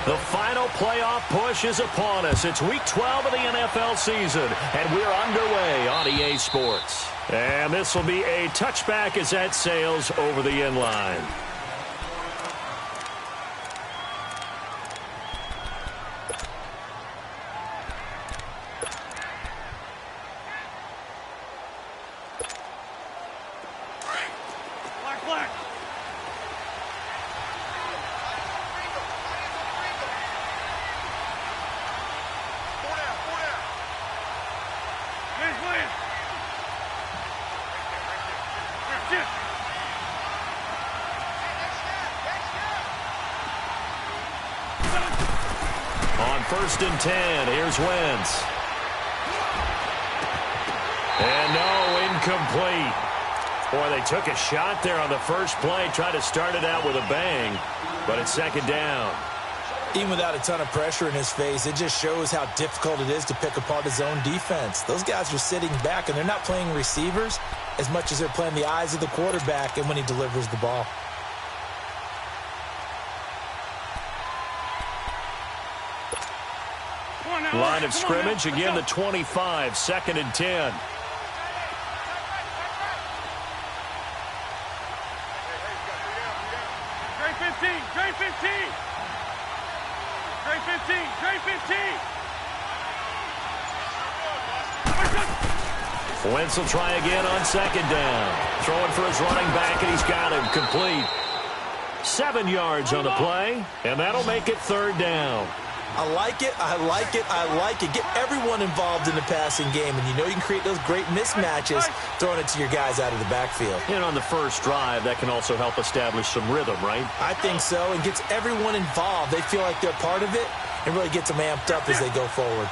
The final playoff push is upon us. It's Week 12 of the NFL season, and we're underway on EA Sports. And this will be a touchback as that sails over the end line. On 1st and 10, here's Wentz. And no, incomplete. Boy, they took a shot there on the first play, tried to start it out with a bang, but it's 2nd down. Even without a ton of pressure in his face, it just shows how difficult it is to pick apart his own defense. Those guys are sitting back, and they're not playing receivers as much as they're playing the eyes of the quarterback and when he delivers the ball. Line of scrimmage, again the 25, 2nd and 10. Trey 15, Trey 15. Trey 15, Trey 15. Wentz will try again on 2nd down. Throwing for his running back, and he's got him complete. 7 yards on the play, and that'll make it 3rd down. I like it, I like it, I like it. Get everyone involved in the passing game, and you know you can create those great mismatches throwing it to your guys out of the backfield. And on the first drive, that can also help establish some rhythm, right? I think so, and gets everyone involved. They feel like they're part of it, and really gets them amped up as they go forward.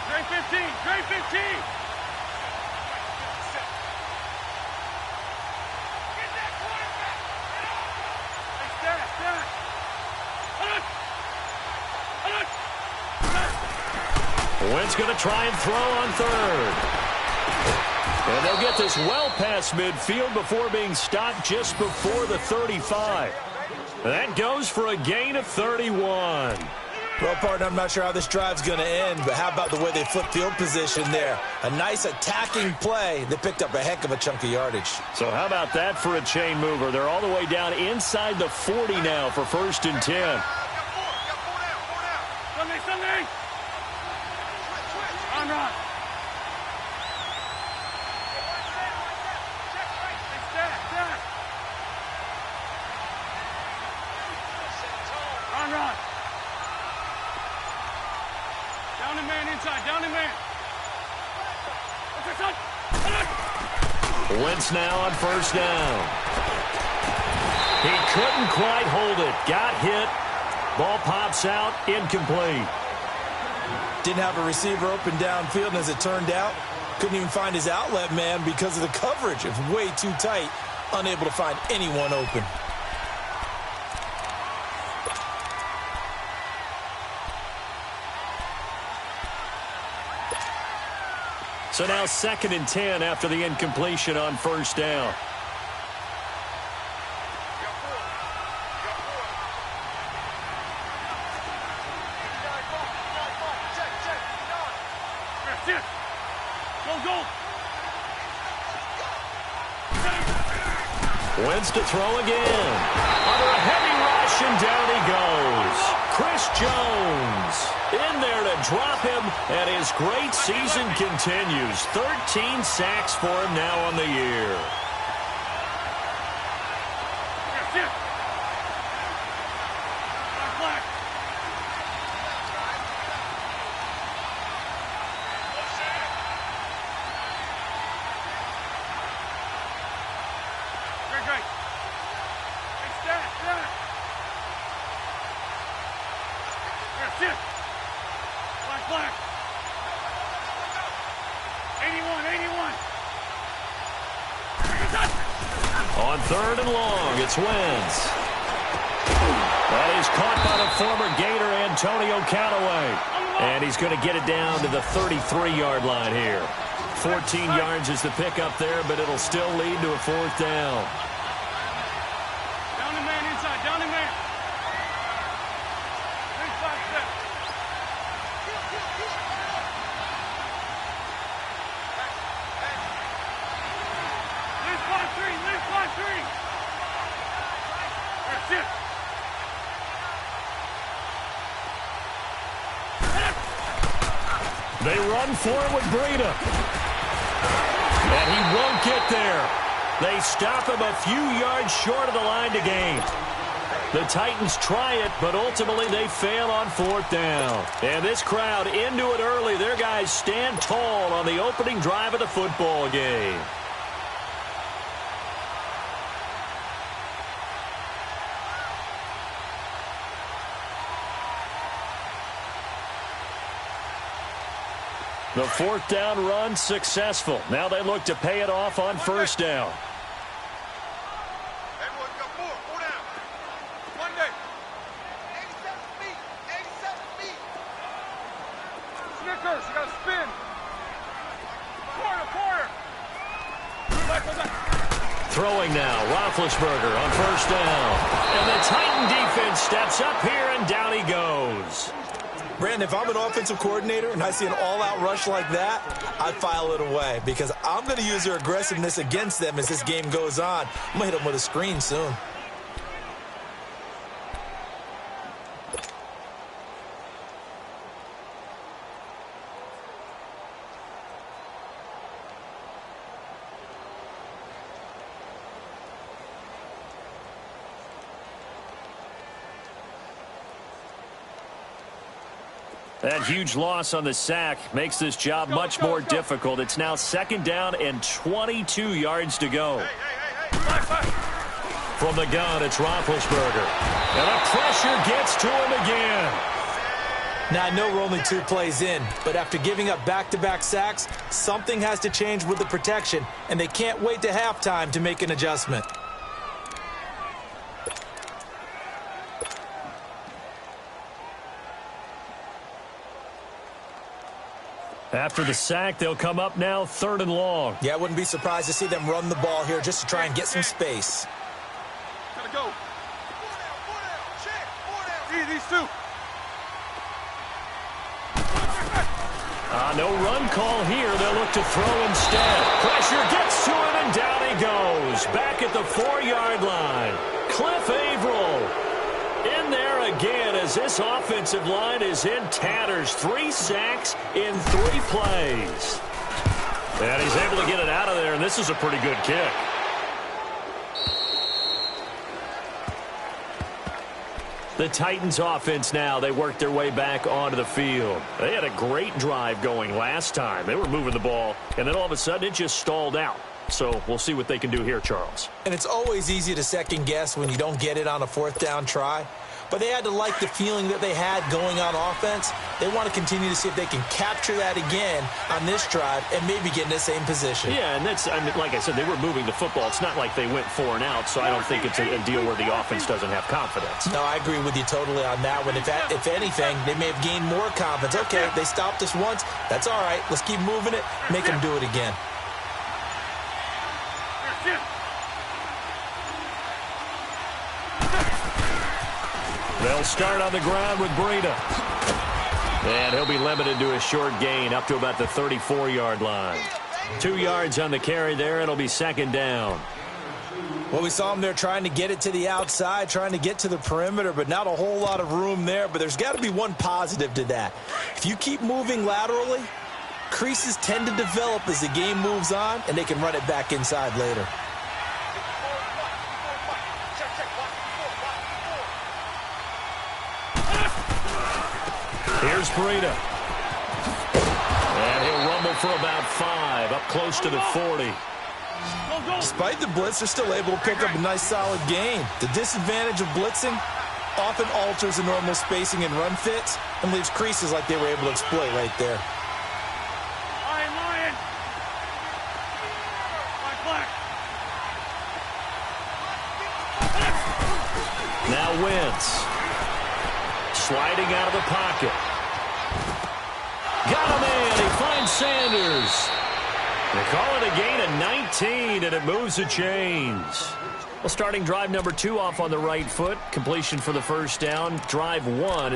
Trey 15, Trey 15. Wentz going to try and throw on 3rd. And they'll get this well past midfield before being stopped just before the 35. That goes for a gain of 31. Well, partner, I'm not sure how this drive's going to end, but how about the way they flip field position there? A nice attacking play that picked up a heck of a chunk of yardage. So how about that for a chain mover? They're all the way down inside the 40 now for 1st and 10. Sunday. On run. On run. Down and man inside. Down and man. Wentz now on 1st down. He couldn't quite hold it. Got hit. Ball pops out. Incomplete. Didn't have a receiver open downfield, and as it turned out, couldn't even find his outlet man because of the coverage. It was way too tight, unable to find anyone open. So now 2nd and 10 after the incompletion on 1st down. Wentz to throw again. Under a heavy rush, and down he goes. Chris Jones in there to drop him, and his great season continues. 13 sacks for him now on the year. Black. 81, 81. On 3rd and long, it's Wentz. That is caught by the former Gator Antonio Callaway. And he's going to get it down to the 33-yard line here. 14 yards is the pickup there, but it'll still lead to a 4th down. shift. They run for it with Breida. And he won't get there. They stop him a few yards short of the line to gain. The Titans try it, but ultimately they fail on 4th down. And this crowd into it early. Their guys stand tall on the opening drive of the football game. The 4th down run successful. Now they look to pay it off on 1st down. Everyone got 4 down. Monday. 87 feet. 87 feet. Snickers, you got to spin. Quarter. Throwing now, Roethlisberger on 1st down. And the Titan defense steps up here, and down he goes. Brandon, if I'm an offensive coordinator and I see an all-out rush like that, I'd file it away because I'm going to use their aggressiveness against them as this game goes on. I'm going to hit them with a screen soon. That huge loss on the sack makes this job much more difficult. It's now 2nd down and 22 yards to go. From the gun, it's Roethlisberger. And the pressure gets to him again. Now, I know we're only 2 plays in, but after giving up back-to-back sacks, something has to change with the protection, and they can't wait to halftime to make an adjustment. After the sack, they'll come up now 3rd and long. Yeah, I wouldn't be surprised to see them run the ball here just to try and get some space. Gotta go. 4 down. Check. 4 down. These 2. No run call here. They'll look to throw instead. Pressure gets to him, and down he goes. Back at the 4-yard line. Cliff Averill in there again as this offensive line is in tatters. 3 sacks in 3 plays. And he's able to get it out of there, and this is a pretty good kick. The Titans offense now, they work their way back onto the field. They had a great drive going last time. They were moving the ball, and then all of a sudden it just stalled out. So we'll see what they can do here, Charles. And it's always easy to second guess when you don't get it on a 4th down try. But they had to like the feeling that they had going on offense. They want to continue to see if they can capture that again on this drive and maybe get in the same position. Yeah, and that's, I mean, like I said, they were moving the football. It's not like they went 4 and out, so I don't think it's a deal where the offense doesn't have confidence. No, I agree with you totally on that one. If anything, they may have gained more confidence. Okay, they stopped us once. That's all right. Let's keep moving it. Make them do it again. They'll start on the ground with Breida. And he'll be limited to a short gain up to about the 34-yard line. 2 yards on the carry there. It'll be 2nd down. Well, we saw him there trying to get it to the outside, trying to get to the perimeter, but not a whole lot of room there. But there's got to be one positive to that. If you keep moving laterally, creases tend to develop as the game moves on, and they can run it back inside later. Here's Breida. And he'll rumble for about 5, up close to the 40. Despite the blitz, they're still able to pick up a nice solid gain. The disadvantage of blitzing often alters the normal spacing and run fits and leaves creases like they were able to exploit right there. Lion. Black. Now Wentz. Sliding out of the pocket. Got a man. He finds Sanders. They call it a gain of 19, and it moves the chains. Well, starting drive number 2 off on the right foot. Completion for the first down. Drive 1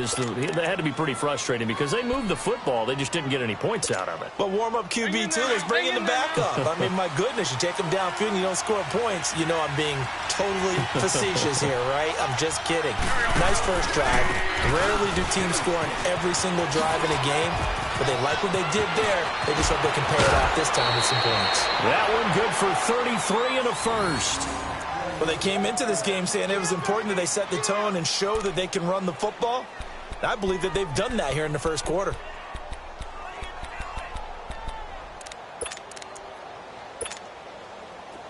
that had to be pretty frustrating because they moved the football. They just didn't get any points out of it. But warm-up QB, too. Let's bring in the backup. I mean, my goodness, you take them downfield and you don't score points. You know I'm being totally facetious here, right? I'm just kidding. Nice first drive. Rarely do teams score on every single drive in a game, but they like what they did there. They just hope they can pay it off this time with some points. That one good for 33 and a first. Well, they came into this game saying it was important that they set the tone and show that they can run the football. I believe that they've done that here in the first quarter.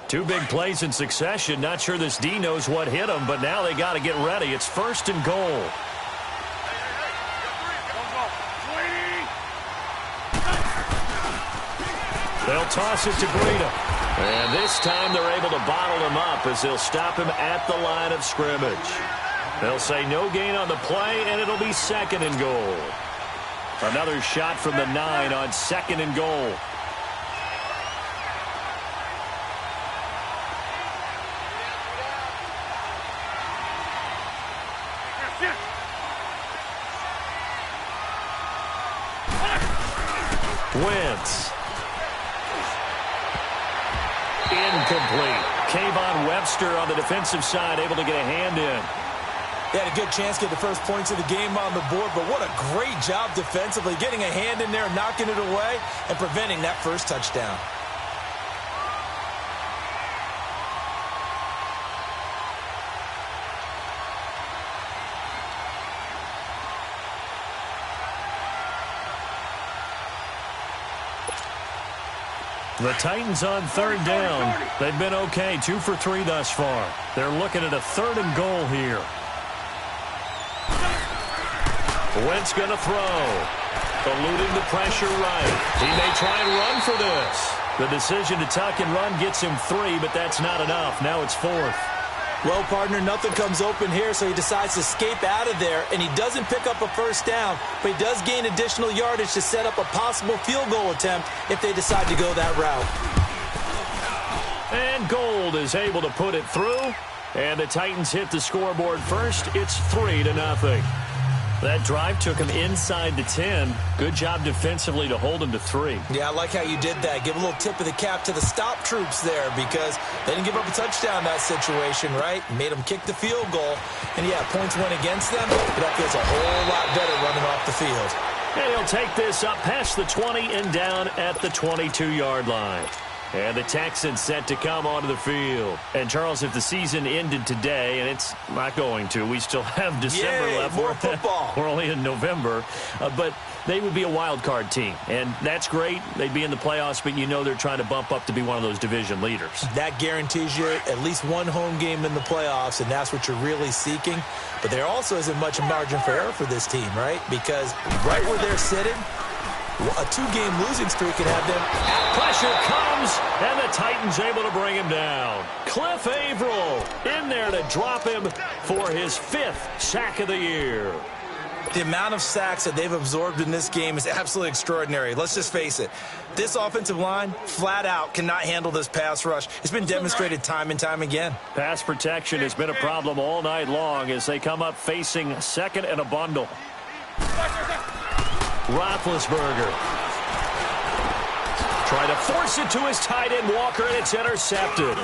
Two big plays in succession. Not sure this D knows what hit him, but now they got to get ready. It's first and goal. They'll toss it to Breida. And this time they're able to bottle him up as they'll stop him at the line of scrimmage. They'll say no gain on the play, and it'll be second and goal. Another shot from the 9 on second and goal. Wentz. Incomplete. Kayvon Webster on the defensive side able to get a hand in. They had a good chance to get the first points of the game on the board, but what a great job defensively, getting a hand in there, knocking it away, and preventing that first touchdown. The Titans on third down. They've been okay, 2 for 3 thus far. They're looking at a third and goal here. Wentz going to throw. Eluding the pressure right. He may try and run for this. The decision to tuck and run gets him 3, but that's not enough. Now it's 4th. Well, partner, nothing comes open here, so he decides to escape out of there, and he doesn't pick up a first down, but he does gain additional yardage to set up a possible field goal attempt if they decide to go that route. And Gold is able to put it through, and the Titans hit the scoreboard first. It's 3-0. That drive took him inside the 10. Good job defensively to hold him to 3. Yeah, I like how you did that. Give a little tip of the cap to the stop troops there because they didn't give up a touchdown in that situation, right? Made them kick the field goal. And, yeah, points went against them, but that feels a whole lot better running off the field. And he'll take this up past the 20 and down at the 22-yard line. And the Texans set to come onto the field. And, Charles, if the season ended today, and it's not going to, we still have December left. More football. We're only in November. But they would be a wild card team. And that's great. They'd be in the playoffs, but you know they're trying to bump up to be one of those division leaders. That guarantees you at least one home game in the playoffs, and that's what you're really seeking. But there also isn't much margin for error for this team, right? Because right where they're sitting, a 2-game losing streak could have them. Pressure comes, and the Titans able to bring him down. Cliff Averill in there to drop him for his 5th sack of the year. The amount of sacks that they've absorbed in this game is absolutely extraordinary. Let's just face it. This offensive line, flat out, cannot handle this pass rush. It's been demonstrated time and time again. Pass protection has been a problem all night long as they come up facing second and a bundle. Roethlisberger. Try to force it to his tight end, Walker, and it's intercepted.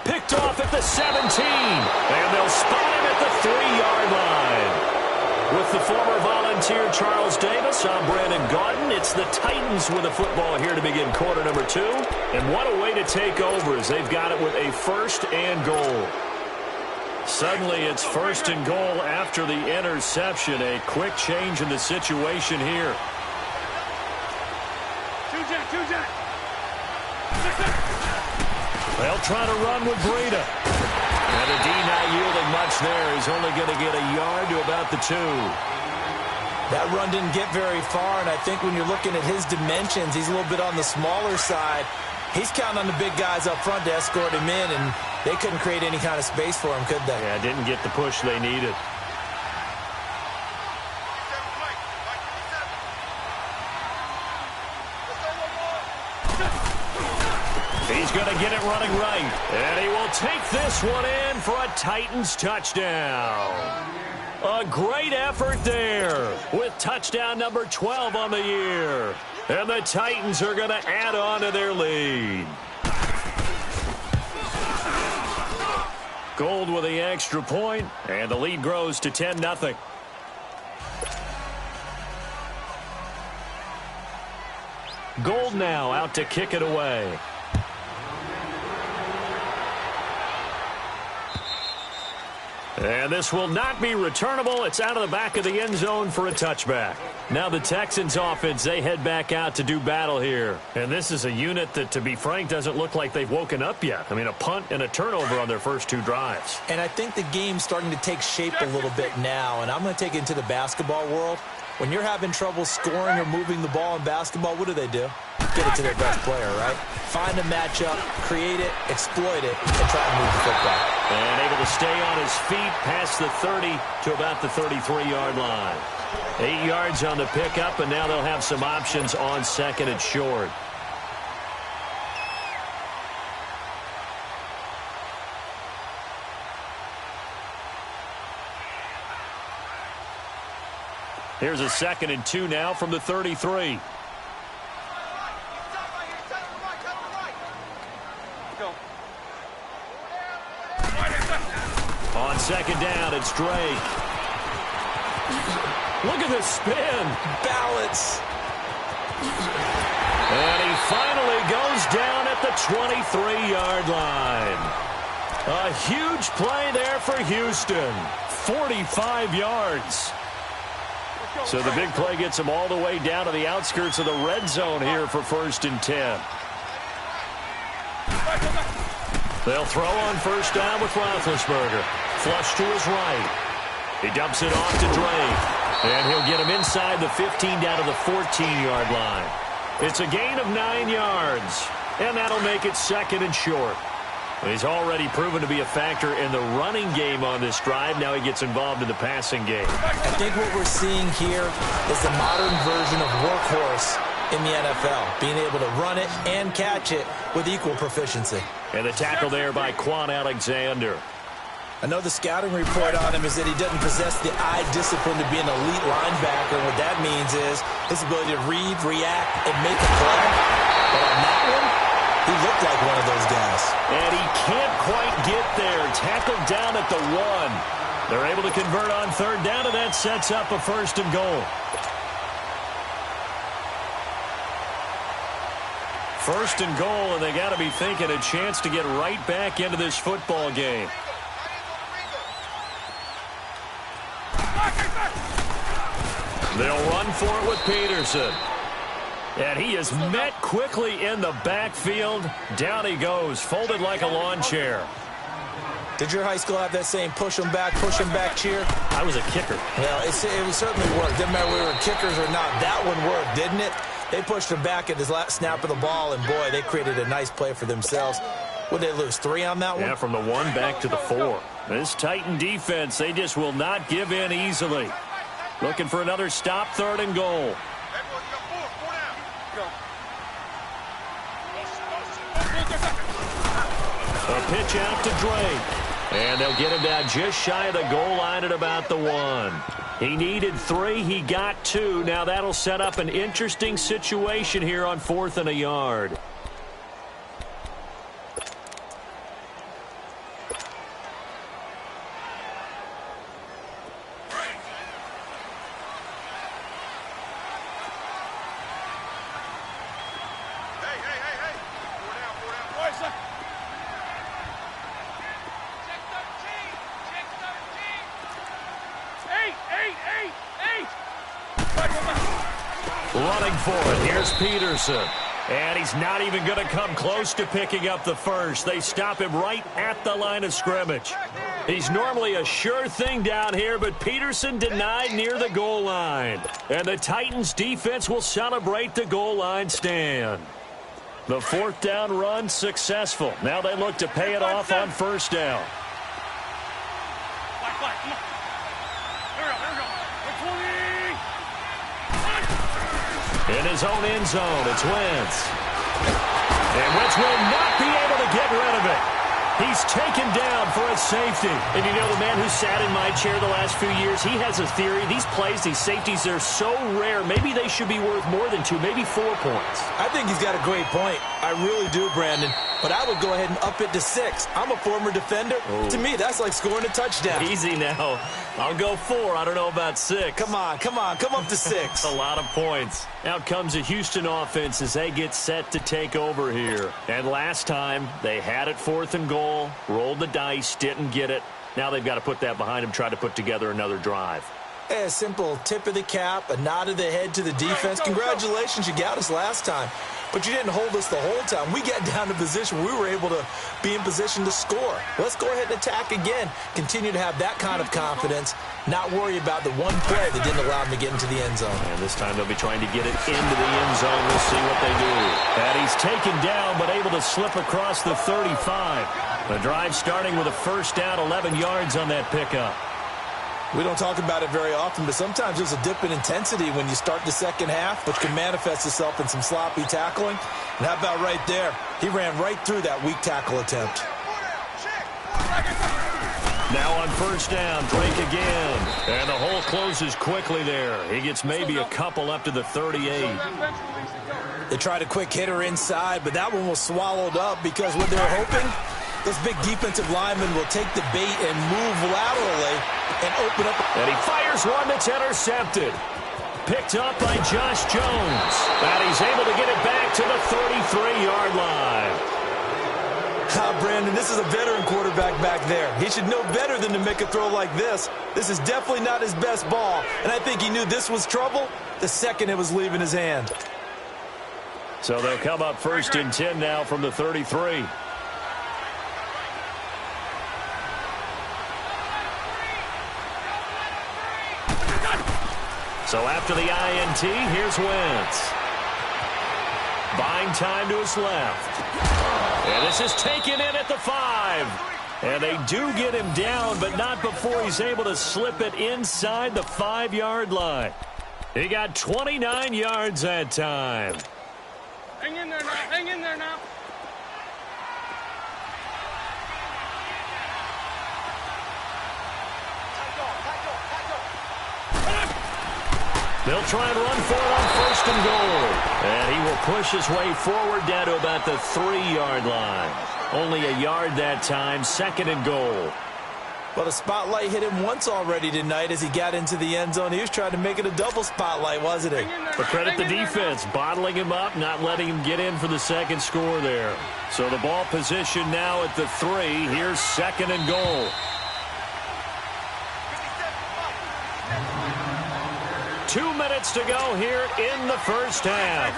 Picked off at the 17, and they'll spot him at the 3-yard line. With the former Volunteer Charles Davis, I'm Brandon Gaudin. It's the Titans with the football here to begin quarter number 2. And what a way to take over as they've got it with a first and goal. Suddenly, it's first and goal after the interception. A quick change in the situation here. They'll try to run with Breida. And the D not yielding much there. He's only going to get a yard to about the 2. That run didn't get very far, and I think when you're looking at his dimensions, he's a little bit on the smaller side. He's counting on the big guys up front to escort him in, and they couldn't create any kind of space for him, could they? Yeah, didn't get the push they needed. He's going to get it running right. And he will take this one in for a Titans touchdown. A great effort there with touchdown number 12 on the year. And the Titans are going to add on to their lead. Gold with the extra point, and the lead grows to 10-0. Gold now out to kick it away. And this will not be returnable. It's out of the back of the end zone for a touchback. Now the Texans offense, they head back out to do battle here. And this is a unit that, to be frank, doesn't look like they've woken up yet. I mean, a punt and a turnover on their first 2 drives. And I think the game's starting to take shape a little bit now. And I'm going to take it into the basketball world. When you're having trouble scoring or moving the ball in basketball, what do? Get it to their best player, right? Find a matchup, create it, exploit it, and try to move the football. And able to stay on his feet past the 30 to about the 33-yard line. 8 yards on the pickup, and now they'll have some options on second and short. Here's a 2nd and 2 now from the 33. On 2nd down, it's Drake. Look at this spin. Balance. And he finally goes down at the 23-yard line. A huge play there for Houston. 45 yards. So the big play gets him all the way down to the outskirts of the red zone here for 1st and 10. They'll throw on 1st down with Roethlisberger. Flush to his right. He dumps it off to Drake. And he'll get him inside the 15 down to the 14-yard line. It's a gain of 9 yards. And that'll make it 2nd and short. He's already proven to be a factor in the running game on this drive. Now he gets involved in the passing game. I think what we're seeing here is the modern version of workhorse in the NFL, being able to run it and catch it with equal proficiency. And the tackle there by Quan Alexander. I know the scouting report on him is that he doesn't possess the eye discipline to be an elite linebacker. What that means is his ability to read, react, and make a play. But on that one, he looked like one of those guys. And he can't quite get there. Tackled down at the 1. They're able to convert on 3rd down, and that sets up a 1st and goal. 1st and goal, and they got to be thinking a chance to get right back into this football game. They'll run for it with Peterson. And he is met quickly in the backfield. Down he goes, folded like a lawn chair. Did your high school have that same push him back cheer? I was a kicker. Well, it certainly worked. Didn't matter whether we were kickers or not. That one worked, didn't it? They pushed him back at his last snap of the ball, and boy, they created a nice play for themselves. Would they lose 3 on that one? Yeah, from the 1 back to the 4. This Titan defense, they just will not give in easily. Looking for another stop, 3rd and goal. A pitch out to Drake. And they'll get him down just shy of the goal line at about the 1. He needed 3. He got 2. Now that'll set up an interesting situation here on 4th and a yard. Running for it. Here's Peterson. And he's not even going to come close to picking up the 1st. They stop him right at the line of scrimmage. He's normally a sure thing down here, but Peterson denied near the goal line. And the Titans defense will celebrate the goal line stand. The 4th down run successful. Now they look to pay it off on 1st down. In his own end zone, it's Wentz. And Wentz will not be able to get rid of it. He's taken down for a safety. And you know, the man who sat in my chair the last few years, he has a theory. These plays, these safeties, they're so rare. Maybe they should be worth more than 2, maybe 4 points. I think he's got a great point. I really do, Brandon. But I would go ahead and up it to 6. I'm a former defender. To me, that's like scoring a touchdown. Easy now. I'll go 4. I don't know about 6. Come on. Come up to 6. A lot of points. Out comes the Houston offense as they get set to take over here. And last time, they had it 4th and goal, rolled the dice, didn't get it. Now they've got to put that behind them, try to put together another drive. Hey, a simple tip of the cap, a nod of the head to the defense. Congratulations, you got us last time. But you didn't hold us the whole time. We got down to position where we were able to be in position to score. Let's go ahead and attack again. Continue to have that kind of confidence. Not worry about the one play that didn't allow them to get into the end zone. And this time they'll be trying to get it into the end zone. We'll see what they do. And he's taken down but able to slip across the 35. The drive starting with a first down, 11 yards on that pickup. We don't talk about it very often, but sometimes there's a dip in intensity when you start the second half, which can manifest itself in some sloppy tackling. And how about right there? He ran right through that weak tackle attempt. Now on first down, Drake again. And the hole closes quickly there. He gets maybe a couple up to the 38. They tried a quick hitter inside, but that one was swallowed up because what they're hoping, this big defensive lineman will take the bait and move laterally and open up. And he fires one that's intercepted. Picked up by Josh Jones. And he's able to get it back to the 33-yard line. Brandon, this is a veteran quarterback back there. He should know better than to make a throw like this. This is definitely not his best ball. And I think he knew this was trouble the second it was leaving his hand. So they'll come up first and 10 now from the 33. So after the INT, here's Wentz. Buying time to his left. And this is taken in at the 5. And they do get him down, but not before he's able to slip it inside the 5-yard line. He got 29 yards that time. Hang in there now. Hang in there now. They'll try and run for it on first and goal. And he will push his way forward down to about the 3-yard line. Only a yard that time, second and goal. Well, the spotlight hit him once already tonight as he got into the end zone. He was trying to make it a double spotlight, wasn't he? But credit the defense, bottling him up, not letting him get in for the second score there. So the ball position now at the 3. Here's second and goal. 2 minutes to go here in the first half.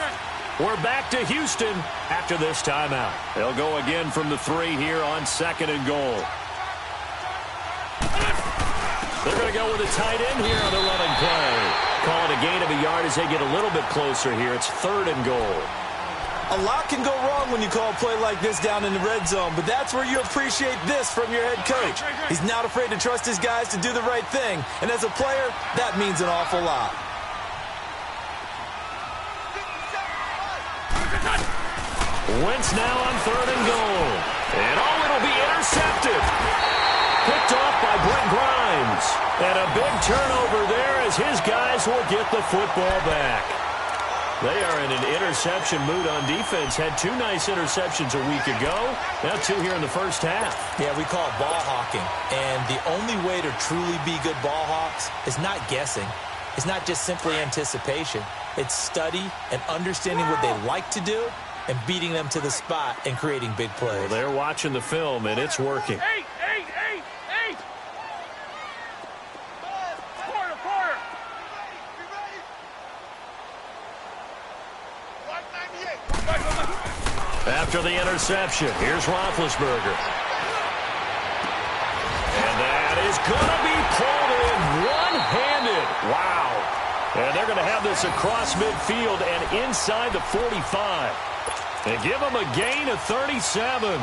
We're back to Houston after this timeout. They'll go again from the 3 here on second and goal. They're going to go with a tight end here on the running play. Call it a gain of a yard as they get a little bit closer here. It's third and goal. A lot can go wrong when you call a play like this down in the red zone, but that's where you appreciate this from your head coach. He's not afraid to trust his guys to do the right thing, and as a player, that means an awful lot. Wentz now on third and goal. And it'll be intercepted. Picked off by Brent Grimes. And a big turnover there as his guys will get the football back. They are in an interception mood on defense. Had 2 nice interceptions a week ago. Now 2 here in the first half. Yeah, we call it ball hawking. And the only way to truly be good ball hawks is not guessing. It's not just simply anticipation. It's study and understanding what they like to do and beating them to the spot and creating big plays. Well, they're watching the film, and it's working. 8. Quarter. After the interception, here's Roethlisberger. And that is going to be pulled in one-handed. Wow. And they're going to have this across midfield and inside the 45. And give them a gain of 37.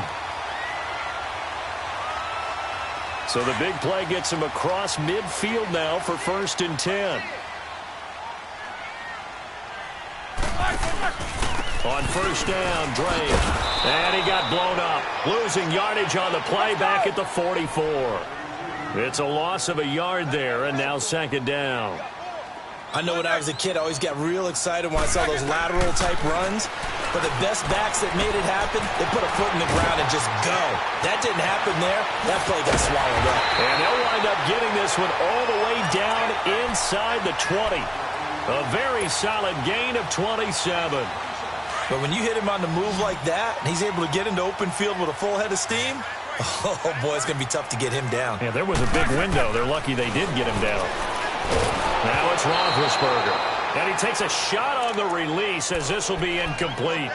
So the big play gets him across midfield now for first and 10. On first down, Drake. And he got blown up. Losing yardage on the play back at the 44. It's a loss of a yard there, and now second down. I know when I was a kid, I always got real excited when I saw those lateral-type runs. But the best backs that made it happen, they put a foot in the ground and just go. That didn't happen there. That play got swallowed up. And they'll wind up getting this one all the way down inside the 20. A very solid gain of 27. But when you hit him on the move like that, and he's able to get into open field with a full head of steam, oh, boy, it's going to be tough to get him down. Yeah, there was a big window. They're lucky they did get him down. Now it's Roethlisberger. And he takes a shot on the release as this will be incomplete.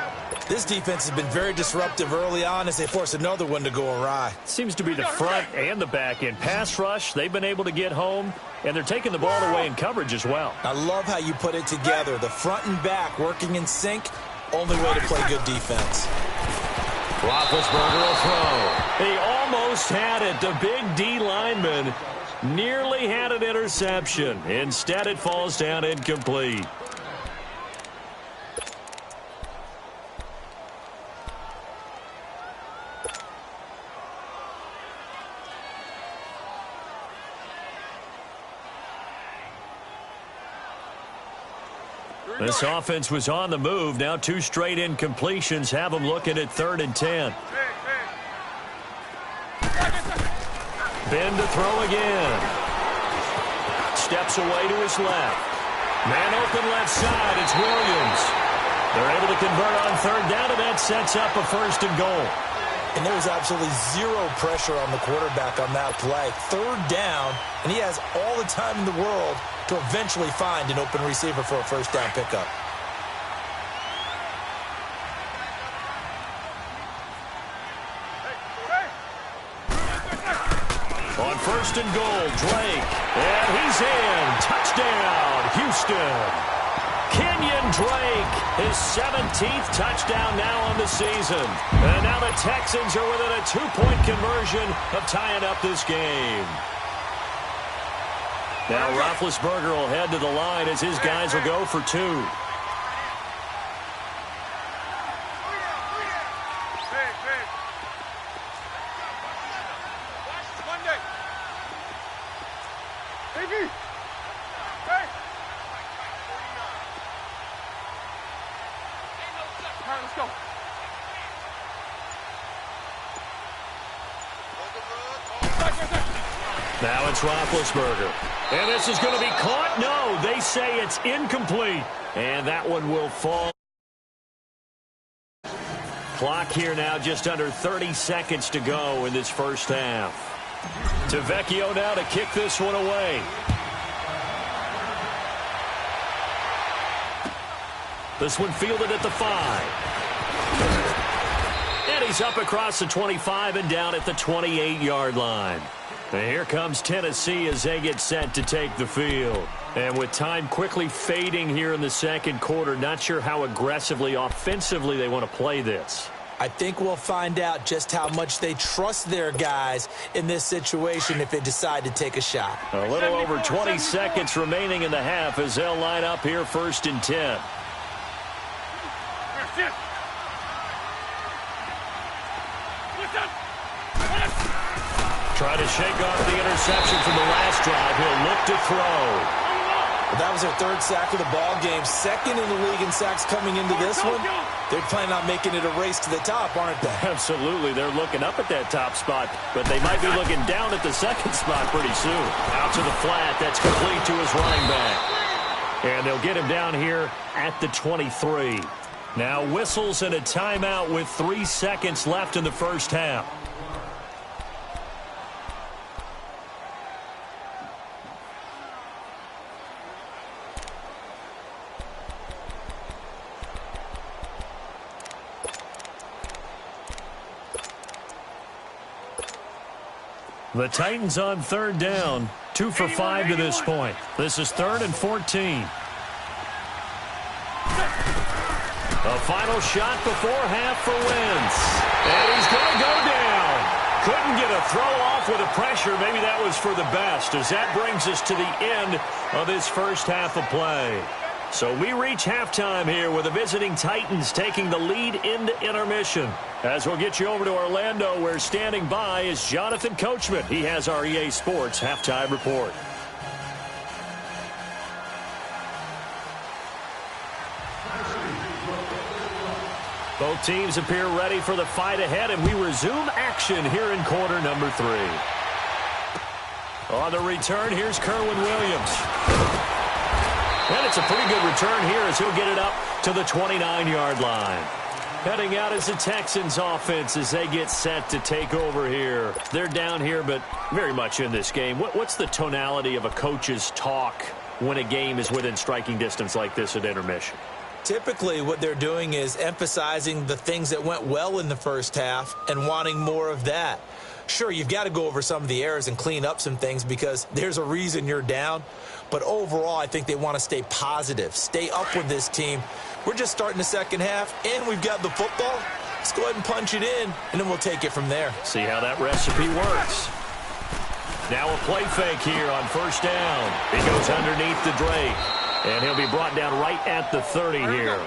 This defense has been very disruptive early on as they force another one to go awry. Seems to be the front and the back end. Pass rush, they've been able to get home, and they're taking the ball away in coverage as well. I love how you put it together. The front and back working in sync, only way to play good defense. Roethlisberger will throw. He almost had it. The big D lineman nearly had an interception. Instead, it falls down incomplete. This offense was on the move. Now 2 straight incompletions have them looking at 3rd and 10. Ben to throw again. Steps away to his left. Man open left side. It's Williams. They're able to convert on 3rd down, and that sets up a 1st and goal. And there was absolutely zero pressure on the quarterback on that play. 3rd down, and he has all the time in the world to eventually find an open receiver for a 1st down pickup. On 1st and goal, Drake. And he's in. Touchdown, Houston. Kenyon Drake, his 17th touchdown now on the season. And now the Texans are within a 2-point conversion of tying up this game. Now Roethlisberger will head to the line as his guys will go for 2. Now it's Roethlisberger. And this is going to be caught. No, they say it's incomplete. And that one will fall. Clock here now, just under 30 seconds to go in this first half. Tavecchio now to kick this one away. This one fielded at the 5. And he's up across the 25 and down at the 28-yard line. And here comes Tennessee as they get set to take the field. And with time quickly fading here in the second quarter, not sure how aggressively, offensively they want to play this. I think we'll find out just how much they trust their guys in this situation if they decide to take a shot. A little over 20 seconds remaining in the half as they'll line up here 1st and 10. Try to shake off the interception from the last drive. He'll look to throw. Well, that was their 3rd sack of the ball game. 2nd in the league in sacks coming into this one. They're planning on making it a race to the top, aren't they? Absolutely. They're looking up at that top spot, but they might be looking down at the 2nd spot pretty soon. Out to the flat. That's complete to his running back. And they'll get him down here at the 23. Now whistles and a timeout with 3 seconds left in the first half. The Titans on 3rd down, 2 for 5 to this point. This is 3rd and 14. A final shot before half for Wentz. And he's going to go down. Couldn't get a throw off with the pressure. Maybe that was for the best as that brings us to the end of this first half of play. So we reach halftime here with the visiting Titans taking the lead into intermission. As we'll get you over to Orlando, where standing by is Jonathan Coachman. He has our EA Sports halftime report. Both teams appear ready for the fight ahead, and we resume action here in quarter number 3. On the return, here's Kerwin Williams. And it's a pretty good return here as he'll get it up to the 29-yard line. Heading out is the Texans offense as they get set to take over here. They're down here, but very much in this game. What's the tonality of a coach's talk when a game is within striking distance like this at intermission? Typically, what they're doing is emphasizing the things that went well in the first half and wanting more of that. Sure, you've got to go over some of the errors and clean up some things because there's a reason you're down. But overall, I think they want to stay positive, stay up with this team. We're just starting the second half, and we've got the football. Let's go ahead and punch it in, and then we'll take it from there. See how that recipe works. Now a play fake here on first down. He goes underneath to Drake, and he'll be brought down right at the 30 here.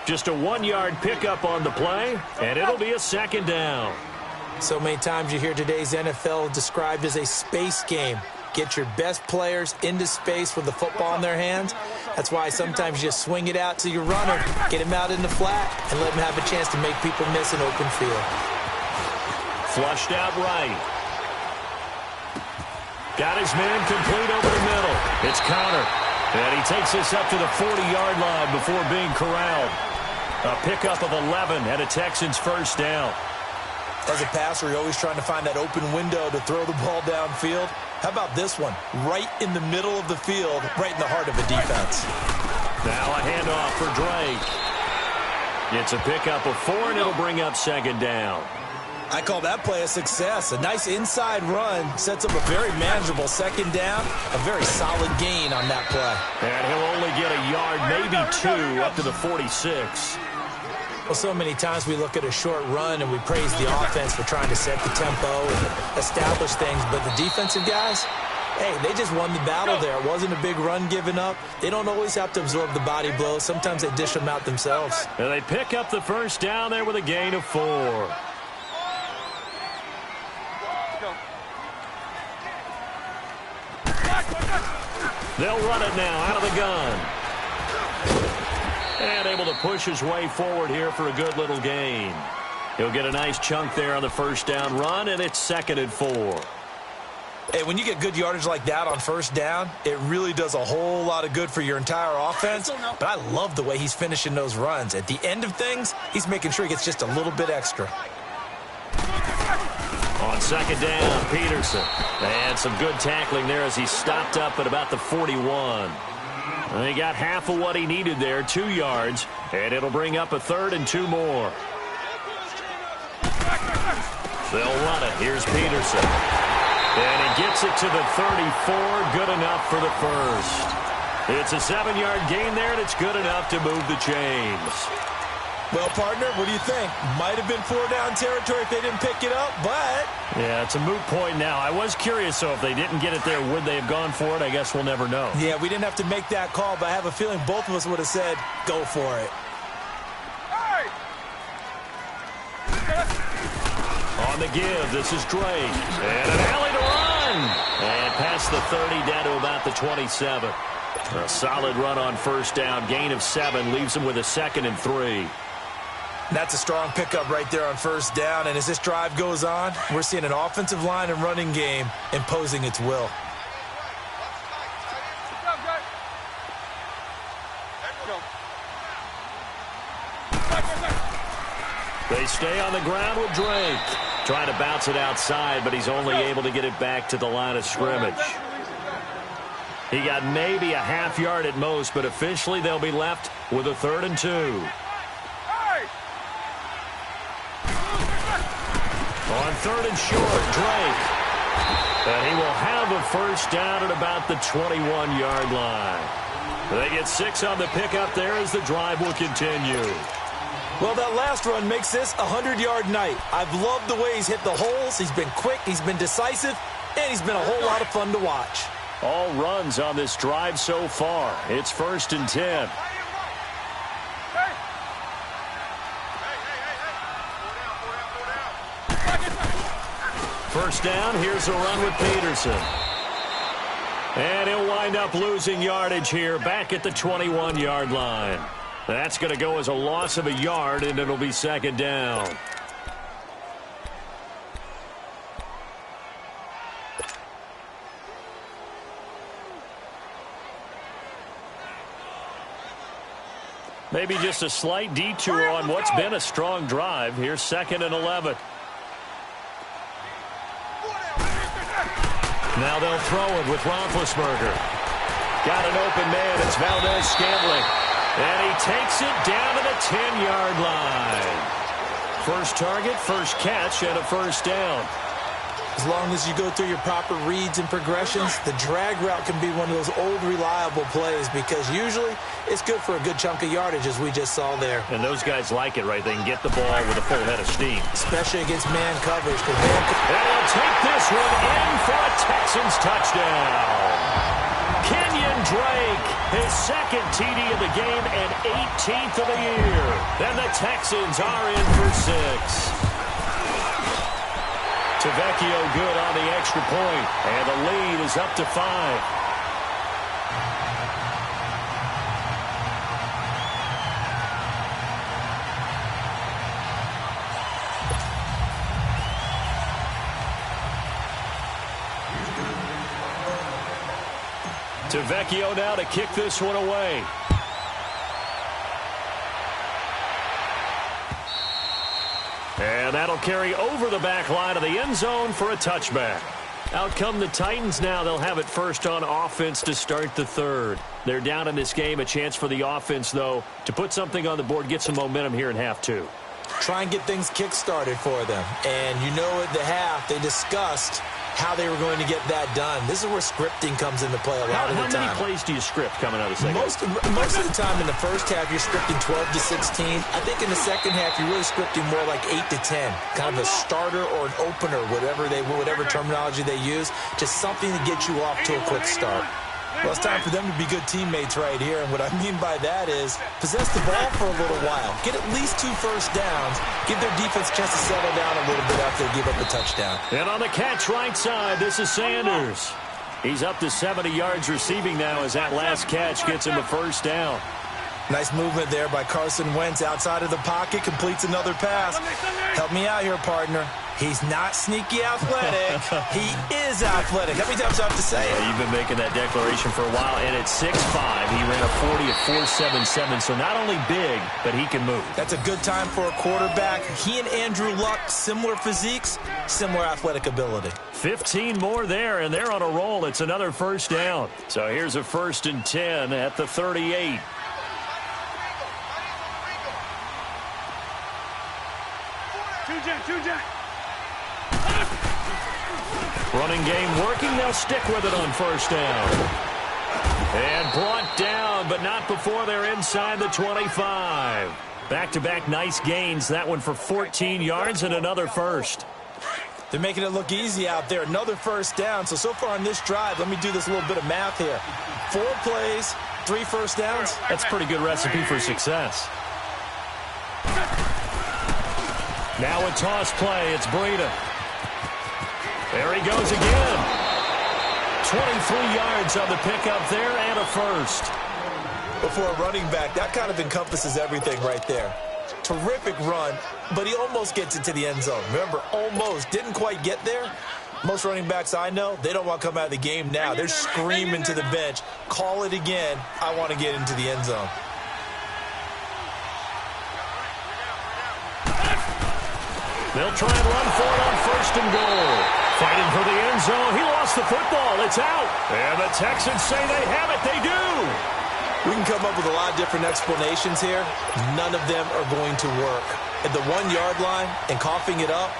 Just a 1-yard pickup on the play, and it'll be a second down. So many times you hear today's NFL described as a space game. Get your best players into space with the football in their hands. That's why sometimes you just swing it out to your runner, get him out in the flat, and let him have a chance to make people miss an open field. Flushed out right. Got his man complete over the middle. It's Connor. And he takes us up to the 40-yard line before being corralled. A pickup of 11 and a Texans first down. As a passer, you're always trying to find that open window to throw the ball downfield. How about this one? Right in the middle of the field, right in the heart of a defense. Now a handoff for Drake. It's a pickup of 4, and it'll bring up second down. I call that play a success. A nice inside run sets up a very manageable second down. A very solid gain on that play. And he'll only get a yard, maybe 2, up to the 46. Well, so many times we look at a short run and we praise the offense for trying to set the tempo and establish things. But the defensive guys, hey, they just won the battle there. It wasn't a big run given up. They don't always have to absorb the body blows. Sometimes they dish them out themselves. And they pick up the first down there with a gain of 4. They'll run it now out of the gun. And able to push his way forward here for a good little gain. He'll get a nice chunk there on the first down run, and it's 2nd and 4. Hey, when you get good yardage like that on first down, it really does a whole lot of good for your entire offense. But I love the way he's finishing those runs. At the end of things, he's making sure he gets just a little bit extra. On second down, Peterson. And some good tackling there as he stopped up at about the 41. He got half of what he needed there, 2 yards, and it'll bring up a 3rd and 2 more. They'll run it. Here's Peterson. And he gets it to the 34, good enough for the first. It's a 7-yard gain there, and it's good enough to move the chains. Well, partner, what do you think? Might have been 4-down territory if they didn't pick it up, but... Yeah, it's a moot point now. I was curious, so if they didn't get it there, would they have gone for it? I guess we'll never know. Yeah, we didn't have to make that call, but I have a feeling both of us would have said, go for it. Hey! On the give, this is Drake. And an alley to run. And past the 30, down to about the 27. A solid run on first down. Gain of 7 leaves him with a 2nd and 3. That's a strong pickup right there on first down. And as this drive goes on, we're seeing an offensive line and running game imposing its will. They stay on the ground with Drake. Trying to bounce it outside, but he's only able to get it back to the line of scrimmage. He got maybe a half yard at most, but officially they'll be left with a 3rd and 2. On 3rd and short, Drake. And he will have a first down at about the 21-yard line. They get 6 on the pickup there as the drive will continue. Well, that last run makes this a 100-yard night. I've loved the way he's hit the holes. He's been quick, he's been decisive, and he's been a whole lot of fun to watch. All runs on this drive so far. It's 1st and 10. First down, here's a run with Peterson. And he'll wind up losing yardage here back at the 21-yard line. That's going to go as a loss of a yard, and it'll be 2nd down. Maybe just a slight detour on what's been a strong drive. Here's 2nd and 11. Now they'll throw it with Roethlisberger. Got an open man. It's Valdez-Scantling. And he takes it down to the 10-yard line. First target, first catch, and a 1st down. As long as you go through your proper reads and progressions, the drag route can be one of those old reliable plays because usually it's good for a good chunk of yardage, as we just saw there. And those guys like it, right? They can get the ball with a full head of steam. Especially against man coverage. And he'll take this one in for a Texans touchdown. Kenyon Drake, his 2nd TD of the game and 18th of the year. Then the Texans are in for 6. Tavecchio good on the extra point, and the lead is up to 5. Tavecchio now to kick this one away. And that'll carry over the back line of the end zone for a touchback. Out come the Titans now. They'll have it first on offense to start the 3rd. They're down in this game. A chance for the offense, though, to put something on the board, get some momentum here in half 2. Try and get things kick-started for them. And you know at the half, they discussed how they were going to get that done. This is where scripting comes into play a lot of the time. How many plays do you script coming out of the second? Most of the time in the first half, you're scripting 12 to 16. I think in the second half, you're really scripting more like 8 to 10. Kind of a starter or an opener, whatever terminology they use. Just something to get you off to a quick start. Well, it's time for them to be good teammates right here. And what I mean by that is possess the ball for a little while. Get at least 2 first downs. Give their defense a chance to settle down a little bit after they give up the touchdown. And on the catch right side, this is Sanders. He's up to 70 yards receiving now as that last catch gets him a 1st down. Nice movement there by Carson Wentz outside of the pocket, completes another pass. Help me out here, partner. He's not sneaky athletic. He is athletic. How many times do I have to say it? Yeah, you've been making that declaration for a while, and at 6'5", he ran a 40 at 4.77, so not only big, but he can move. That's a good time for a quarterback. He and Andrew Luck, similar physiques, similar athletic ability. 15 more there, and they're on a roll. It's another 1st down. So here's a 1st and 10 at the 38. Running game working. They'll stick with it on 1st down. And brought down, but not before they're inside the 25. Back-to-back nice gains. That one for 14 yards and another 1st. They're making it look easy out there. Another 1st down. So far on this drive, let me do this little bit of math here. 4 plays, 3 first downs. That's a pretty good recipe for success. Now a toss play. It's Breida. There he goes again. 23 yards on the pickup there and a 1st. Before a running back, that kind of encompasses everything right there. Terrific run, but he almost gets into the end zone. Remember, almost. Didn't quite get there. Most running backs I know, they don't want to come out of the game now. They're screaming to the bench, call it again. I want to get into the end zone. They'll try and run for it on 1st and goal. Fighting for the end zone. He lost the football. It's out. And the Texans say they have it. They do. We can come up with a lot of different explanations here. None of them are going to work. At the 1-yard line and coughing it up,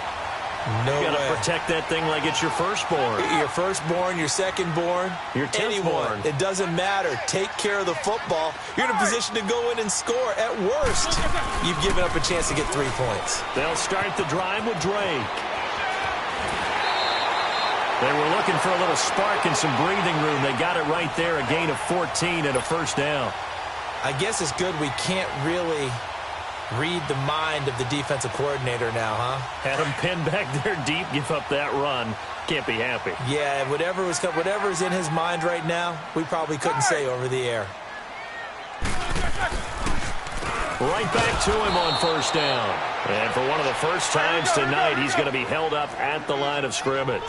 no way. You got to protect that thing like it's your firstborn. Your firstborn, your secondborn, your anyone. It doesn't matter. Take care of the football. You're in a position to go in and score. At worst, you've given up a chance to get 3 points. They'll start the drive with Drake. They were looking for a little spark and some breathing room. They got it right there, a gain of 14 and a first down. I guess it's good we can't really read the mind of the defensive coordinator now, huh? Had him pinned back there deep, give up that run. Can't be happy. Yeah, whatever's in his mind right now, we probably couldn't say over the air. Right back to him on first down. And for one of the first times tonight, he's going to be held up at the line of scrimmage.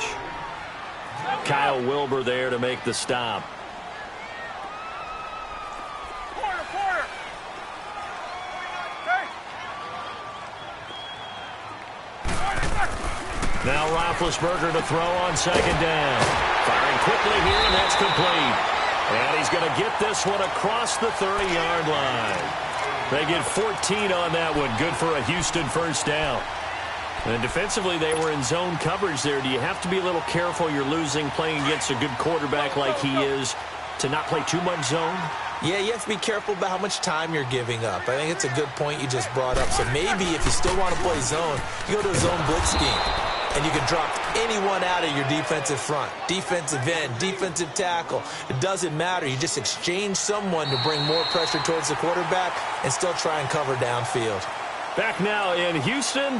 Kyle Wilbur there to make the stop. Now Roethlisberger to throw on second down. Firing quickly here, and that's complete. And he's going to get this one across the 30-yard line. They get 14 on that one. Good for a Houston first down. And defensively, they were in zone coverage there. Do you have to be a little careful? You're losing, playing against a good quarterback like he is, to not play too much zone? Yeah, you have to be careful about how much time you're giving up. I think it's a good point you just brought up. So maybe if you still want to play zone, you go to a zone blitz scheme. And you can drop anyone out of your defensive front, defensive end, defensive tackle. It doesn't matter. You just exchange someone to bring more pressure towards the quarterback and still try and cover downfield. Back now in Houston,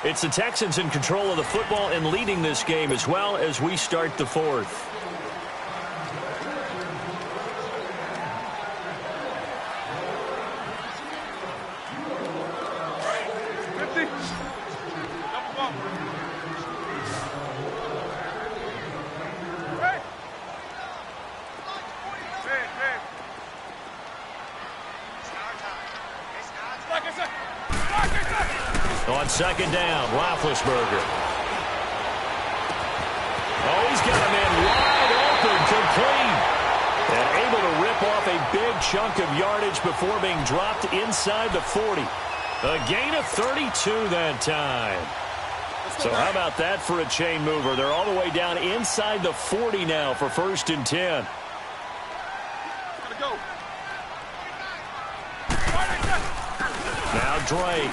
it's the Texans in control of the football and leading this game as well as we start the fourth. On second down, Roethlisberger. Oh, he's got a man wide open, complete. And able to rip off a big chunk of yardage before being dropped inside the 40. A gain of 32 that time. So how about that for a chain mover? They're all the way down inside the 40 now for 1st and 10. Now Drake.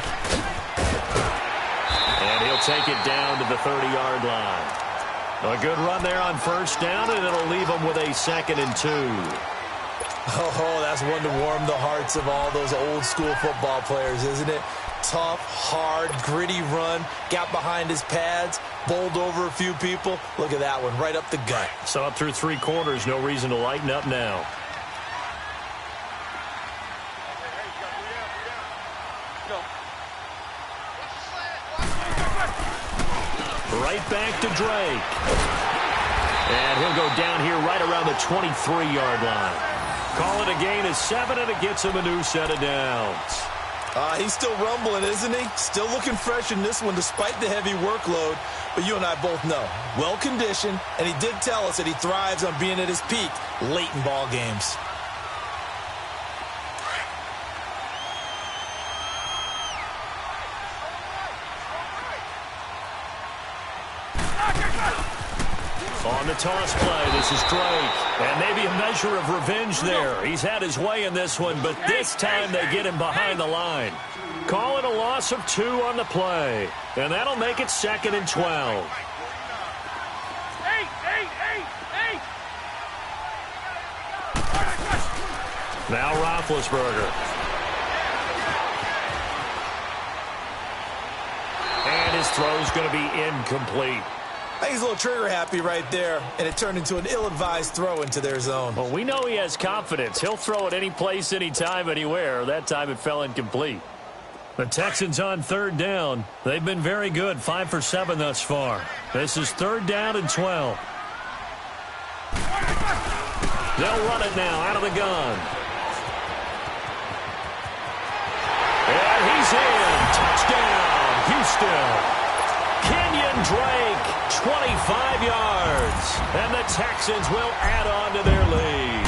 And he'll take it down to the 30-yard line. A good run there on first down, and it'll leave him with a 2nd and 2. Oh, that's one to warm the hearts of all those old-school football players, isn't it? Tough, hard, gritty run, got behind his pads, bowled over a few people. Look at that one, right up the gut. So up through 3 quarters, no reason to lighten up now. Right back to Drake. And he'll go down here right around the 23-yard line. Call it a gain of 7, and it gets him a new set of downs. He's still rumbling, isn't he? Still looking fresh in this one despite the heavy workload. But you and I both know, well-conditioned, and he did tell us that he thrives on being at his peak late in ball games. On the toss play, this is Drake. And maybe a measure of revenge there. He's had his way in this one, but this time they get him behind the line. Call it a loss of 2 on the play. And that'll make it 2nd and 12. Now Roethlisberger. And his throw's going to be incomplete. I think he's a little trigger happy right there, and it turned into an ill-advised throw into their zone. Well, we know he has confidence. He'll throw it any place, anytime, anywhere. That time it fell incomplete. The Texans on 3rd down. They've been very good, 5 for 7 thus far. This is 3rd down and 12. They'll run it now out of the gun. And he's in. Touchdown, Houston. Kenyon Drake, 25 yards. And the Texans will add on to their lead.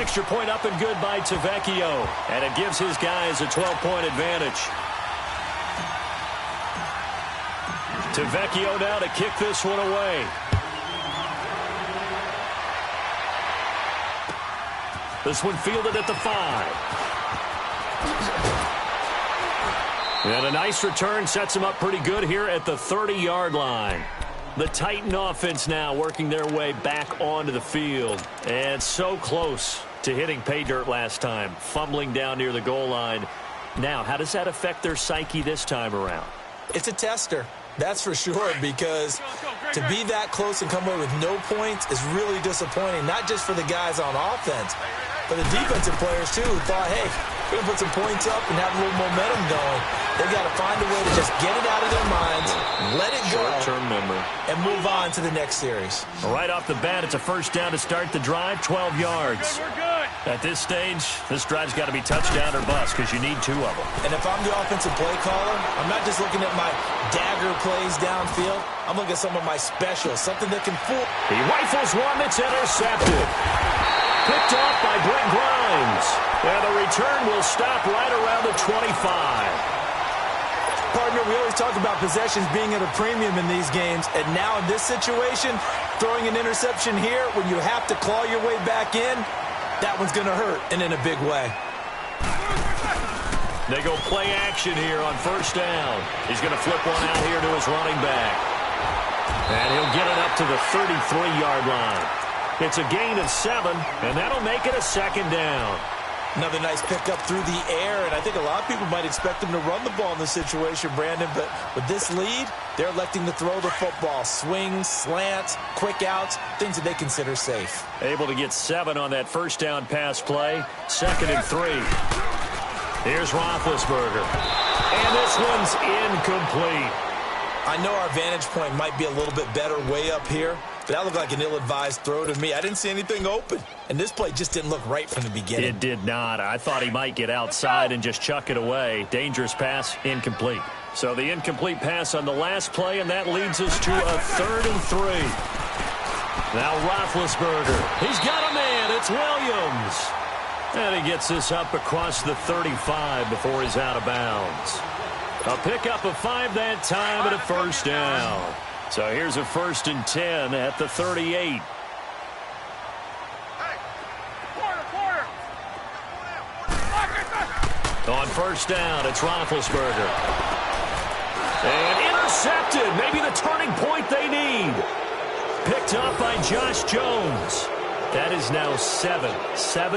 Extra point up and good by Tavecchio. And it gives his guys a 12-point advantage. Tavecchio now to kick this one away. This one fielded at the 5. And a nice return sets them up pretty good here at the 30-yard line. The Titan offense now working their way back onto the field. And so close to hitting pay dirt last time, fumbling down near the goal line. Now, how does that affect their psyche this time around? It's a tester, that's for sure, because to be that close and come away with no points is really disappointing, not just for the guys on offense, but the defensive players, too, who thought, hey, we're going to put some points up and have a little momentum going. They've got to find a way to just get it out of their minds, let it go, short-term memory, and move on to the next series. Right off the bat, it's a first down to start the drive, 12 yards. We're good. At this stage, this drive's got to be touchdown or bust because you need 2 of them. And if I'm the offensive play caller, I'm not just looking at my dagger plays downfield. I'm looking at some of my specials, something that can fool. He rifles one that's intercepted. Picked off by Brent Grimes. And the return will stop right around the 25. Partner, we always talk about possessions being at a premium in these games, and now in this situation, throwing an interception here when you have to claw your way back in, that one's going to hurt, and in a big way. They go play action here on first down. He's going to flip one out here to his running back. And he'll get it up to the 33-yard line. It's a gain of 7, and that'll make it a second down. Another nice pickup through the air, and I think a lot of people might expect him to run the ball in this situation, Brandon, but with this lead, they're electing to throw the football. Swings, slants, quick outs, things that they consider safe. Able to get 7 on that first down pass play. 2nd and 3. Here's Roethlisberger. And this one's incomplete. I know our vantage point might be a little bit better way up here, but that looked like an ill-advised throw to me. I didn't see anything open, and this play just didn't look right from the beginning. It did not. I thought he might get outside and just chuck it away. Dangerous pass, incomplete. So the incomplete pass on the last play, and that leads us to a 3rd and 3. Now Roethlisberger. He's got a man. It's Williams. And he gets this up across the 35 before he's out of bounds. A pickup of 5 that time and a first down. So here's a 1st and 10 at the 38. On first down, it's Roethlisberger. And intercepted. Maybe the turning point they need. Picked up by Josh Jones. That is now 7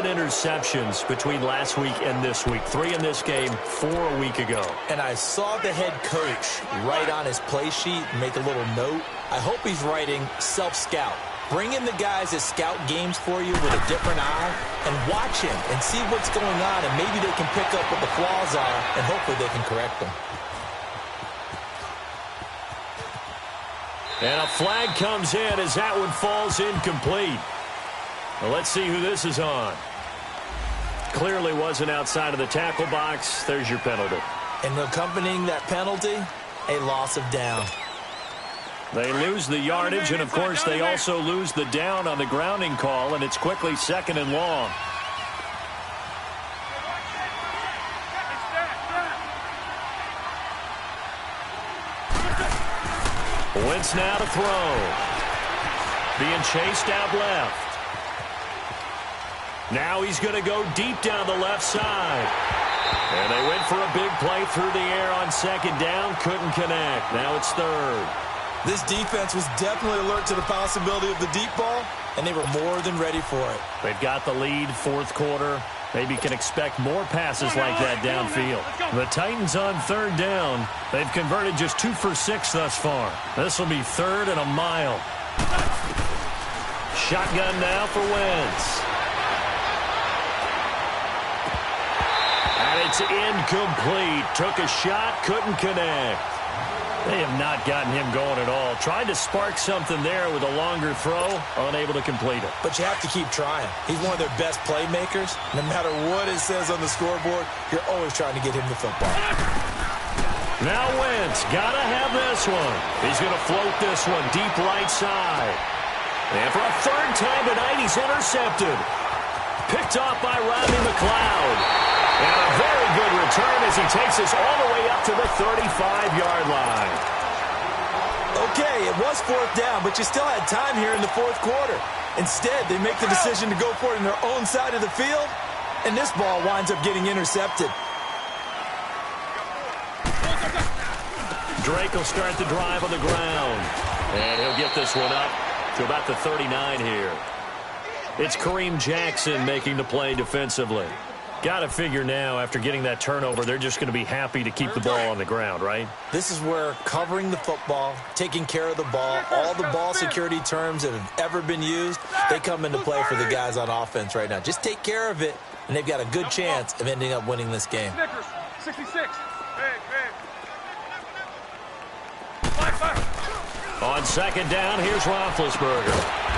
interceptions between last week and this week. 3 in this game, 4 a week ago. And I saw the head coach write on his play sheet, make a little note. I hope he's writing self-scout. Bring in the guys that scout games for you with a different eye and watch him and see what's going on, and maybe they can pick up what the flaws are, and hopefully they can correct them. And a flag comes in as that one falls incomplete. Well, let's see who this is on. Clearly wasn't outside of the tackle box. There's your penalty. And accompanying that penalty, a loss of down. They lose the yardage, and, of course, they also lose the down on the grounding call, and it's quickly 2nd and long. Wentz now to throw. Being chased out left. Now he's going to go deep down the left side. And they went for a big play through the air on 2nd down. Couldn't connect. Now it's 3rd. This defense was definitely alert to the possibility of the deep ball, and they were more than ready for it. They've got the lead, 4th quarter. Maybe can expect more passes like that downfield. The Titans on 3rd down. They've converted just 2 for 6 thus far. This will be 3rd and a mile. Shotgun now for Wentz. And it's incomplete. Took a shot, couldn't connect. They have not gotten him going at all. Tried to spark something there with a longer throw, unable to complete it. But you have to keep trying. He's one of their best playmakers. No matter what it says on the scoreboard, you're always trying to get him the football. Now Wentz, gotta have this one. He's gonna float this one deep right side. And for a 3rd time tonight, he's intercepted. Picked off by Rodney McLeod. And a very good return as he takes us all the way up to the 35-yard line. Okay, it was 4th down, but you still had time here in the 4th quarter. Instead, they make the decision to go for it in their own side of the field, and this ball winds up getting intercepted. Drake will start the drive on the ground. And he'll get this one up to about the 39 here. It's Kareem Jackson making the play defensively. Got to figure now, after getting that turnover, they're just going to be happy to keep the ball on the ground, right? This is where covering the football, taking care of the ball, all the ball security terms that have ever been used, they come into play for the guys on offense right now. Just take care of it, and they've got a good chance of ending up winning this game. 66. On second down, here's Roethlisberger.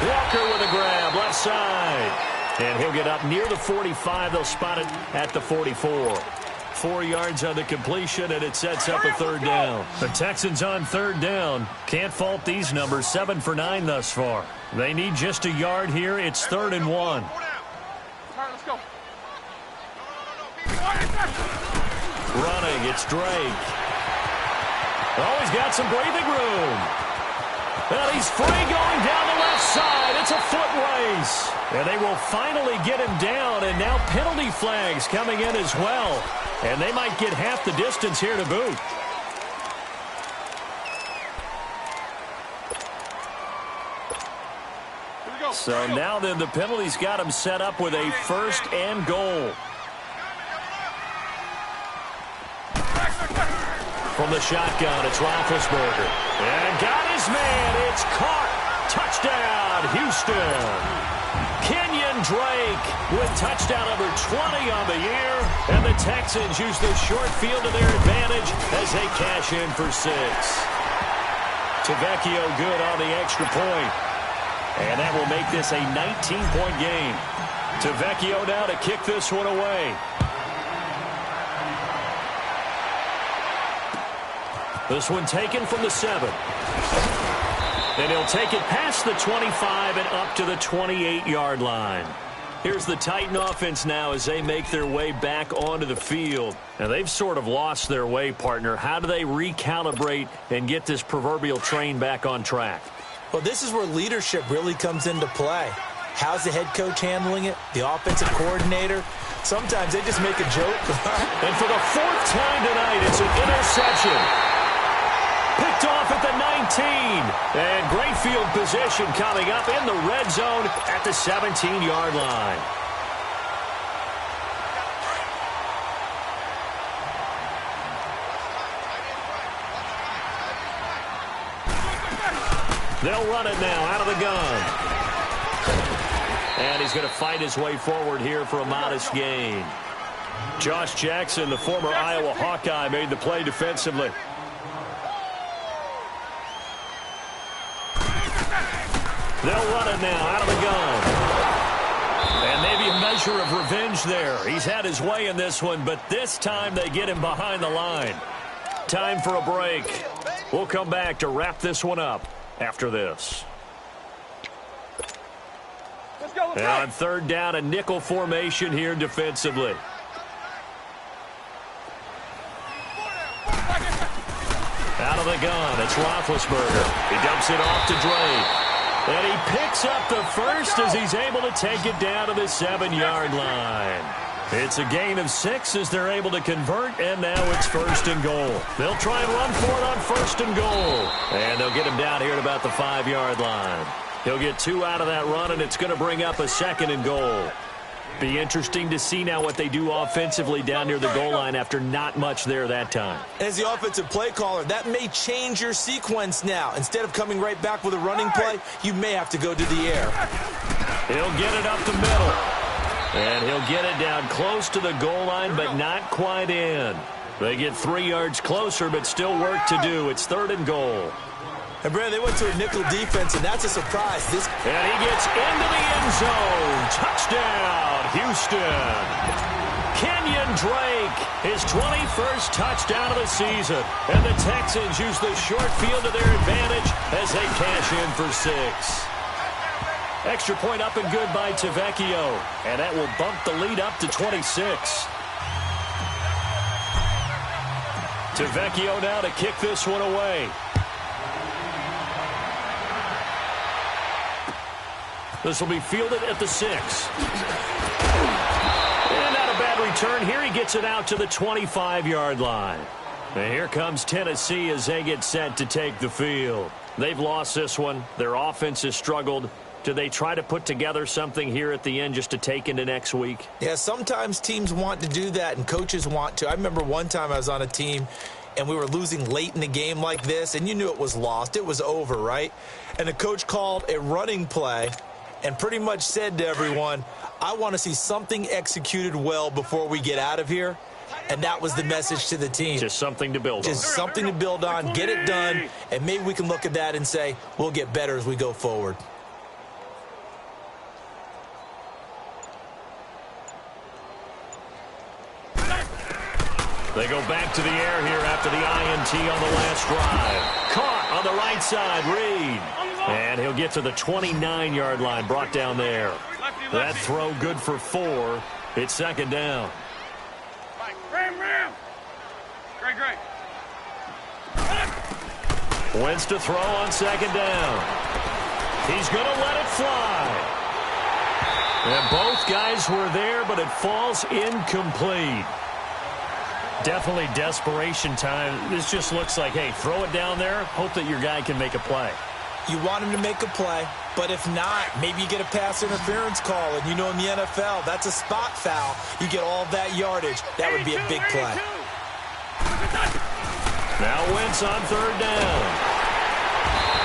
Walker with a grab, left side. And he'll get up near the 45. They'll spot it at the 44. 4 yards on the completion, and it sets up a third down. The Texans on third down. Can't fault these numbers. 7 for 9 thus far. They need just a yard here. It's 3rd and 1. All right, let's go. Running, it's Drake. Oh, he's got some breathing room. And he's free going down the left side. It's a foot race. And they will finally get him down, and now penalty flags coming in as well. And they might get half the distance here to boot. So now then the penalties got him set up with a 1st and goal. From the shotgun, it's Roethlisberger. And got his man. It's caught. Touchdown, Houston. Kenyon Drake with touchdown number 20 on the year. And the Texans use the short field to their advantage as they cash in for 6. Tavecchio good on the extra point. And that will make this a 19-point game. Tavecchio now to kick this one away. This one taken from the 7. And he'll take it past the 25 and up to the 28-yard line. Here's the Titan offense now as they make their way back onto the field. Now, they've sort of lost their way, partner. How do they recalibrate and get this proverbial train back on track? Well, this is where leadership really comes into play. How's the head coach handling it? The offensive coordinator? Sometimes they just make a joke. And for the 4th time tonight, it's an interception. Picked off at the 19. And great field position coming up in the red zone at the 17-yard line. They'll run it now out of the gun. And he's going to fight his way forward here for a modest gain. Josh Jackson, the former Iowa Hawkeye, made the play defensively. They'll run it now out of the gun. And maybe a measure of revenge there. He's had his way in this one, but this time they get him behind the line. Time for a break. We'll come back to wrap this one up after this. Let's go. And on third down, a nickel formation here defensively. Out of the gun, it's Roethlisberger. He dumps it off to Drake. And he picks up the first as he's able to take it down to the 7-yard line. It's a gain of 6 as they're able to convert, and now it's 1st and goal. They'll try and run for it on 1st and goal. And they'll get him down here at about the 5-yard line. He'll get 2 out of that run, and it's going to bring up a 2nd and goal. Be interesting to see now what they do offensively down near the goal line after not much there that time. As the offensive play caller, that may change your sequence now. Instead of coming right back with a running play, you may have to go to the air. He'll get it up the middle. And he'll get it down close to the goal line, but not quite in. They get 3 yards closer, but still work to do. It's 3rd and goal. And, Brad, they went to a nickel defense, and that's a surprise. And he gets into the end zone. Touchdown, Houston. Kenyon Drake, his 21st touchdown of the season. And the Texans use the short field to their advantage as they cash in for 6. Extra point up and good by Tavecchio. And that will bump the lead up to 26. Tavecchio now to kick this one away. This will be fielded at the 6. And not a bad return here. He gets it out to the 25-yard line. And here comes Tennessee as they get set to take the field. They've lost this one. Their offense has struggled. Do they try to put together something here at the end just to take into next week? Yeah, sometimes teams want to do that and coaches want to. I remember one time I was on a team and we were losing late in the game like this, and you knew it was lost. It was over, right? And the coach called a running play and pretty much said to everyone, I want to see something executed well before we get out of here. And that was the message to the team. Just something to build on. Just something to build on, get it done, and maybe we can look at that and say, we'll get better as we go forward. They go back to the air here after the INT on the last drive. Caught on the right side, Reed. And he'll get to the 29-yard line, brought down there. That throw good for 4. It's second down. Great. Wentz to throw on second down. He's going to let it fly. And both guys were there, but it falls incomplete. Definitely desperation time. This just looks like, hey, throw it down there, hope that your guy can make a play. You want him to make a play, but if not, maybe you get a pass interference call, and you know in the NFL, that's a spot foul. You get all that yardage. That would be a big play. Now Wentz on third down.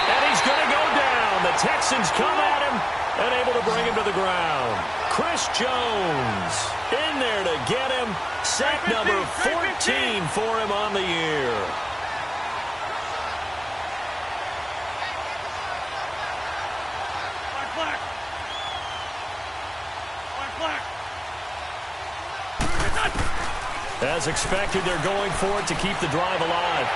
And he's going to go down. The Texans come at him and able to bring him to the ground. Chris Jones in there to get him. Sack number 14 for him on the year. As expected, they're going for it to keep the drive alive.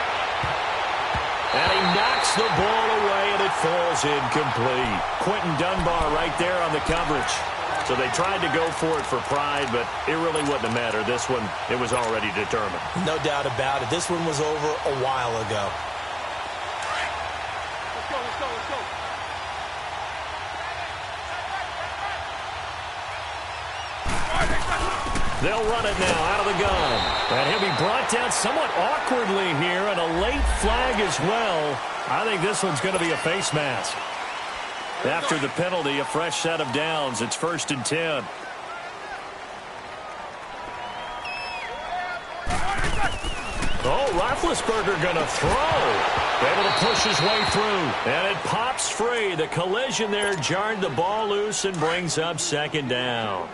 And he knocks the ball away, and it falls incomplete. Quentin Dunbar right there on the coverage. So they tried to go for it for pride, but it really wouldn't have mattered. This one, it was already determined. No doubt about it. This one was over a while ago. Let's go. They'll run it now out of the gun. And he'll be brought down somewhat awkwardly here, and a late flag as well. I think this one's going to be a face mask. After the penalty, a fresh set of downs. It's 1st and 10. Oh, Roethlisberger going to throw. Able to push his way through. And it pops free. The collision there jarred the ball loose and brings up second down.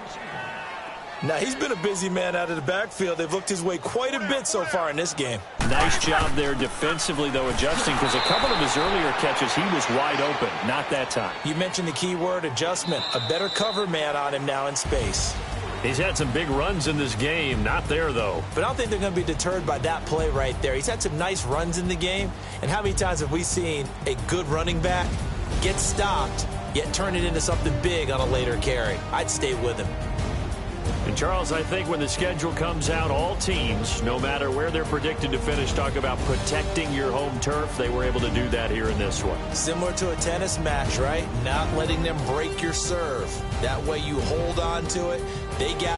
Now, he's been a busy man out of the backfield. They've looked his way quite a bit so far in this game. Nice job there defensively, though, adjusting, because a couple of his earlier catches, he was wide open. Not that time. You mentioned the key word, adjustment. A better cover man on him now in space. He's had some big runs in this game. Not there, though. But I don't think they're going to be deterred by that play right there. He's had some nice runs in the game. And how many times have we seen a good running back get stopped, yet turn it into something big on a later carry? I'd stay with him. And, Charles, I think when the schedule comes out, all teams, no matter where they're predicted to finish, talk about protecting your home turf. They were able to do that here in this one. Similar to a tennis match, right? Not letting them break your serve. That way you hold on to it. They got